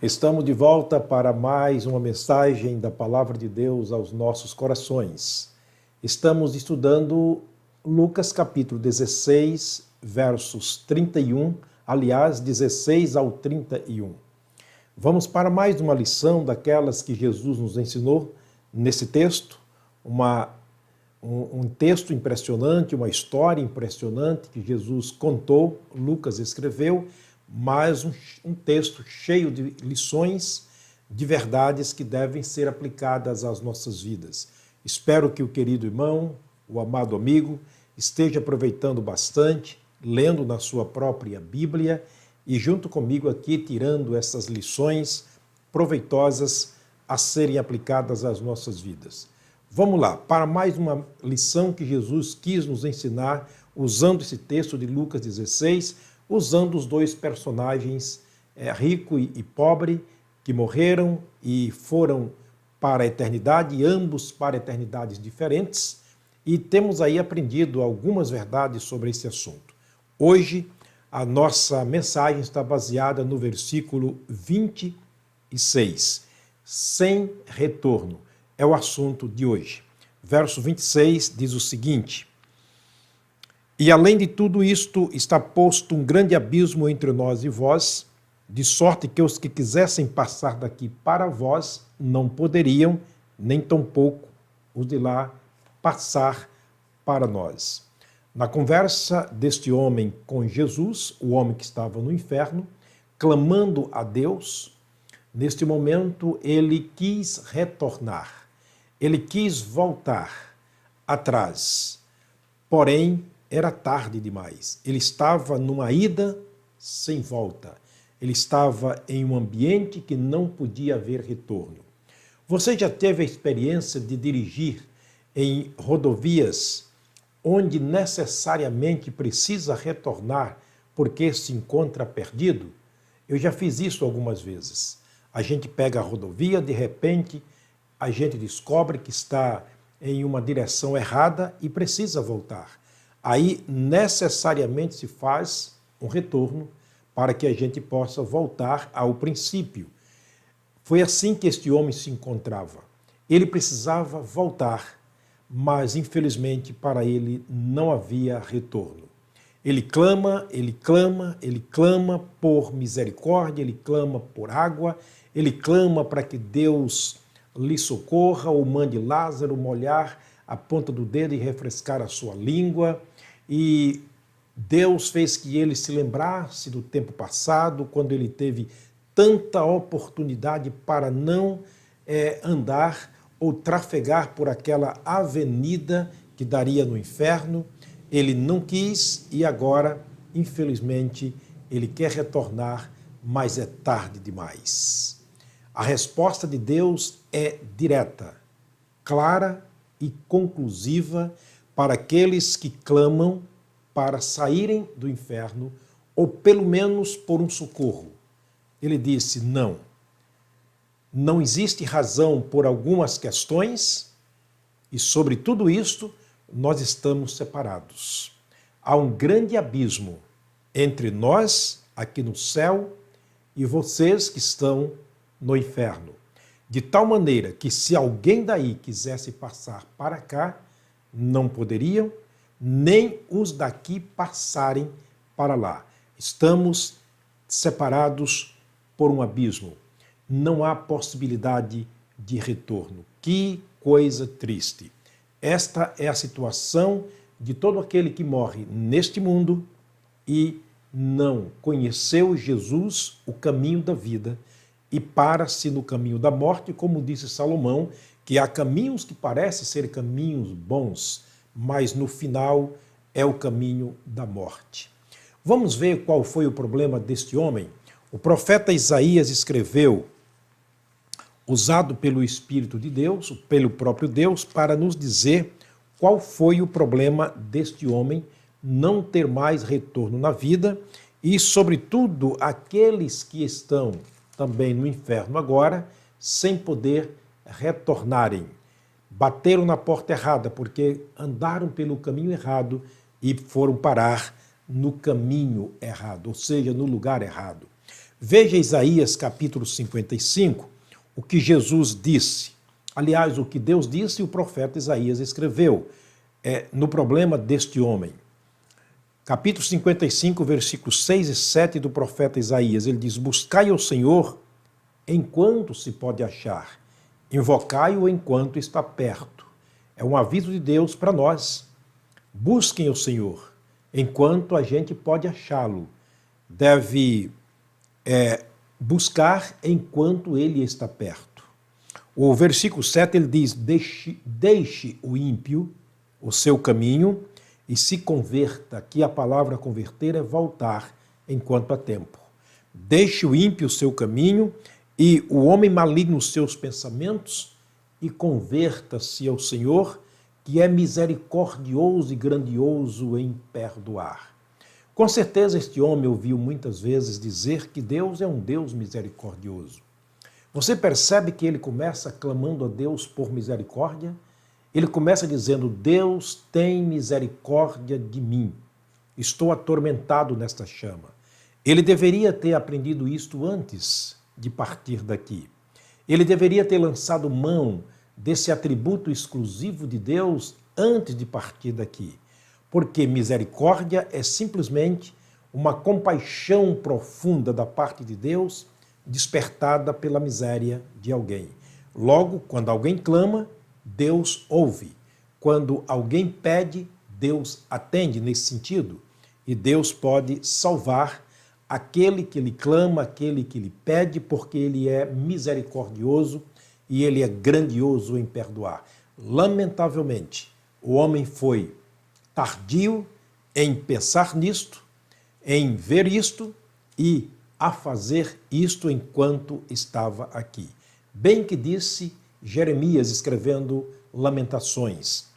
Estamos de volta para mais uma mensagem da Palavra de Deus aos nossos corações. Estamos estudando Lucas capítulo 16, versos 31, aliás, 16 ao 31. Vamos para mais uma lição daquelas que Jesus nos ensinou nesse texto, um texto impressionante, uma história impressionante que Jesus contou, Lucas escreveu, mas um texto cheio de lições, de verdades que devem ser aplicadas às nossas vidas. Espero que o querido irmão, o amado amigo, esteja aproveitando bastante, lendo na sua própria Bíblia e junto comigo aqui tirando essas lições proveitosas a serem aplicadas às nossas vidas. Vamos lá, para mais uma lição que Jesus quis nos ensinar usando esse texto de Lucas 16, usando os dois personagens, rico e pobre, que morreram e foram para a eternidade, ambos para eternidades diferentes, e temos aí aprendido algumas verdades sobre esse assunto. Hoje, a nossa mensagem está baseada no versículo 26, sem retorno, é o assunto de hoje. Verso 26 diz o seguinte: E além de tudo isto, está posto um grande abismo entre nós e vós, de sorte que os que quisessem passar daqui para vós não poderiam, nem tampouco os de lá passar para nós. Na conversa deste homem com Jesus, o homem que estava no inferno, clamando a Deus, neste momento ele quis retornar, ele quis voltar atrás, porém, era tarde demais. Ele estava numa ida sem volta. Ele estava em um ambiente que não podia haver retorno. Você já teve a experiência de dirigir em rodovias onde necessariamente precisa retornar porque se encontra perdido? Eu já fiz isso algumas vezes. A gente pega a rodovia, de repente a gente descobre que está em uma direção errada e precisa voltar. Aí necessariamente se faz um retorno para que a gente possa voltar ao princípio. Foi assim que este homem se encontrava. Ele precisava voltar, mas infelizmente para ele não havia retorno. Ele clama, ele clama, ele clama por misericórdia, ele clama por água, ele clama para que Deus lhe socorra ou mande Lázaro molhar a ponta do dedo e refrescar a sua língua. E Deus fez que ele se lembrasse do tempo passado, quando ele teve tanta oportunidade para não andar ou trafegar por aquela avenida que daria no inferno. Ele não quis e agora, infelizmente, ele quer retornar, mas é tarde demais. A resposta de Deus é direta, clara e conclusiva para aqueles que clamam para saírem do inferno, ou pelo menos por um socorro. Ele disse: não. Não existe razão por algumas questões, e sobre tudo isto nós estamos separados. Há um grande abismo entre nós, aqui no céu, e vocês que estão no inferno. De tal maneira que se alguém daí quisesse passar para cá, não poderiam, nem os daqui passarem para lá. Estamos separados por um abismo. Não há possibilidade de retorno. Que coisa triste. Esta é a situação de todo aquele que morre neste mundo e não conheceu Jesus, o caminho da vida, e para-se no caminho da morte, como disse Salomão, que há caminhos que parecem ser caminhos bons, mas no final é o caminho da morte. Vamos ver qual foi o problema deste homem? O profeta Isaías escreveu, usado pelo Espírito de Deus, pelo próprio Deus, para nos dizer qual foi o problema deste homem não ter mais retorno na vida e, sobretudo, aqueles que estão também no inferno agora, sem poder retornarem. Bateram na porta errada porque andaram pelo caminho errado e foram parar no caminho errado, ou seja, no lugar errado. Veja Isaías capítulo 55, o que Jesus disse. Aliás, o que Deus disse e o profeta Isaías escreveu no problema deste homem. Capítulo 55, versículos 6 e 7 do profeta Isaías. Ele diz: buscai ao Senhor enquanto se pode achar, invocai-o enquanto está perto. É um aviso de Deus para nós. Busquem o Senhor enquanto a gente pode achá-lo. Deve buscar enquanto ele está perto. O versículo 7 ele diz: deixe o ímpio o seu caminho e se converta. Aqui a palavra converter é voltar enquanto há tempo. Deixe o ímpio o seu caminho e o homem maligno os seus pensamentos e converta-se ao Senhor, que é misericordioso e grandioso em perdoar. Com certeza este homem ouviu muitas vezes dizer que Deus é um Deus misericordioso. Você percebe que ele começa clamando a Deus por misericórdia? Ele começa dizendo: Deus tem misericórdia de mim. Estou atormentado nesta chama. Ele deveria ter aprendido isto antes de partir daqui. Ele deveria ter lançado mão desse atributo exclusivo de Deus antes de partir daqui. Porque misericórdia é simplesmente uma compaixão profunda da parte de Deus, despertada pela miséria de alguém. Logo, quando alguém clama, Deus ouve. Quando alguém pede, Deus atende nesse sentido. E Deus pode salvar aquele que lhe clama, aquele que lhe pede, porque ele é misericordioso e ele é grandioso em perdoar. Lamentavelmente, o homem foi tardio em pensar nisto, em ver isto e a fazer isto enquanto estava aqui. Bem que disse Jeremias, escrevendo Lamentações,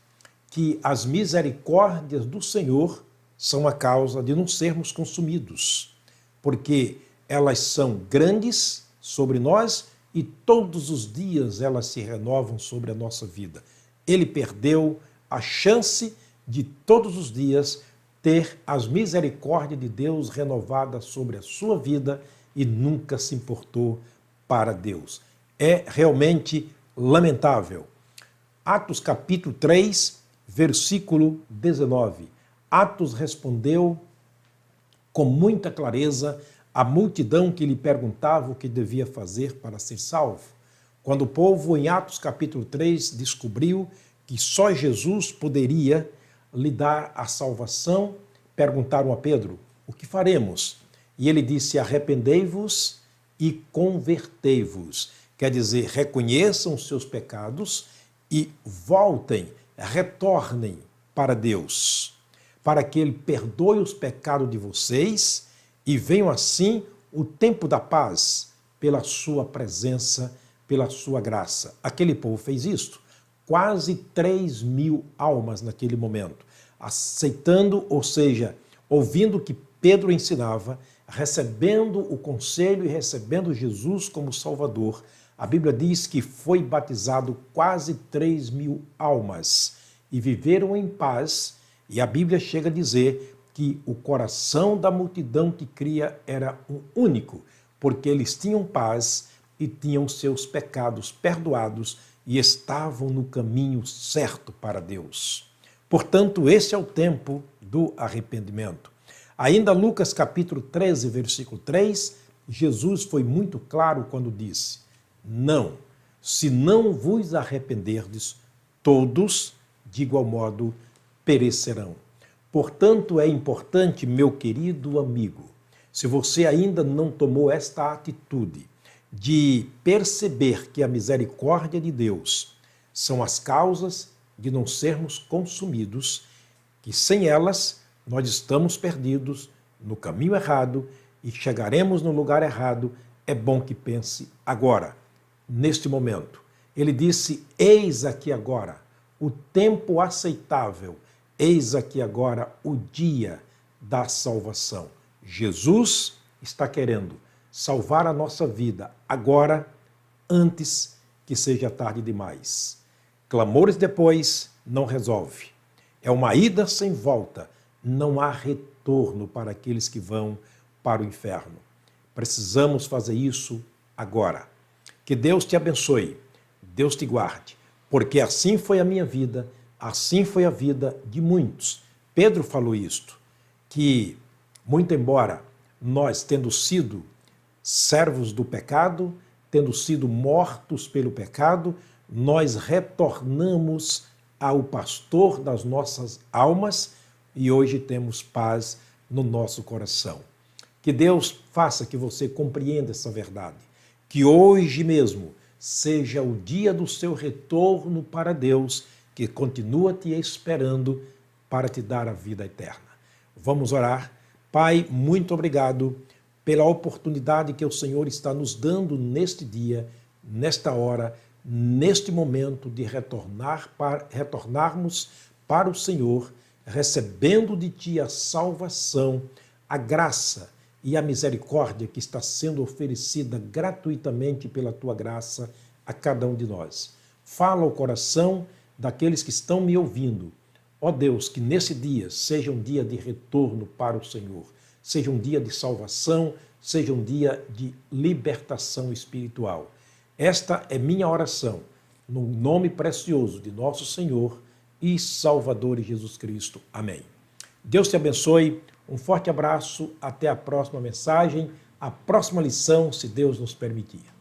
que as misericórdias do Senhor são a causa de não sermos consumidos, porque elas são grandes sobre nós e todos os dias elas se renovam sobre a nossa vida. Ele perdeu a chance de todos os dias ter as misericórdias de Deus renovadas sobre a sua vida e nunca se importou para Deus. É realmente lamentável. Atos capítulo 3, versículo 19. Atos respondeu com muita clareza à multidão que lhe perguntava o que devia fazer para ser salvo. Quando o povo, em Atos capítulo 3, descobriu que só Jesus poderia lhe dar a salvação, perguntaram a Pedro: o que faremos? E ele disse: arrependei-vos e convertei-vos. Quer dizer, reconheçam os seus pecados e voltem, retornem para Deus, para que Ele perdoe os pecados de vocês e venham assim o tempo da paz pela sua presença, pela sua graça. Aquele povo fez isto. Quase 3.000 almas naquele momento, aceitando, ou seja, ouvindo o que Pedro ensinava, recebendo o conselho e recebendo Jesus como Salvador. A Bíblia diz que foi batizado quase 3.000 almas e viveram em paz, e a Bíblia chega a dizer que o coração da multidão que cria era um único, porque eles tinham paz e tinham seus pecados perdoados e estavam no caminho certo para Deus. Portanto, esse é o tempo do arrependimento. Ainda Lucas capítulo 13, versículo 3, Jesus foi muito claro quando disse: não, se não vos arrependerdes, todos, de igual modo, perecerão. Portanto, é importante, meu querido amigo, se você ainda não tomou esta atitude de perceber que a misericórdia de Deus são as causas de não sermos consumidos, que sem elas nós estamos perdidos no caminho errado e chegaremos no lugar errado, é bom que pense agora, neste momento. Ele disse: eis aqui agora o tempo aceitável, eis aqui agora o dia da salvação. Jesus está querendo salvar a nossa vida agora, antes que seja tarde demais. Clamores depois não resolve. É uma ida sem volta. Não há retorno para aqueles que vão para o inferno. Precisamos fazer isso agora. Que Deus te abençoe, Deus te guarde, porque assim foi a minha vida, assim foi a vida de muitos. Pedro falou isto, que muito embora nós, tendo sido servos do pecado, tendo sido mortos pelo pecado, nós retornamos ao pastor das nossas almas e hoje temos paz no nosso coração. Que Deus faça que você compreenda essa verdade, que hoje mesmo seja o dia do seu retorno para Deus, que continua te esperando para te dar a vida eterna. Vamos orar. Pai, muito obrigado pela oportunidade que o Senhor está nos dando neste dia, nesta hora, neste momento de retornarmos para o Senhor, recebendo de Ti a salvação, a graça e a misericórdia que está sendo oferecida gratuitamente pela Tua graça a cada um de nós. Fala ao coração daqueles que estão me ouvindo. Ó Deus, que nesse dia seja um dia de retorno para o Senhor, seja um dia de salvação, seja um dia de libertação espiritual. Esta é minha oração, no nome precioso de nosso Senhor e Salvador Jesus Cristo. Amém. Deus te abençoe, um forte abraço, até a próxima mensagem, a próxima lição, se Deus nos permitir.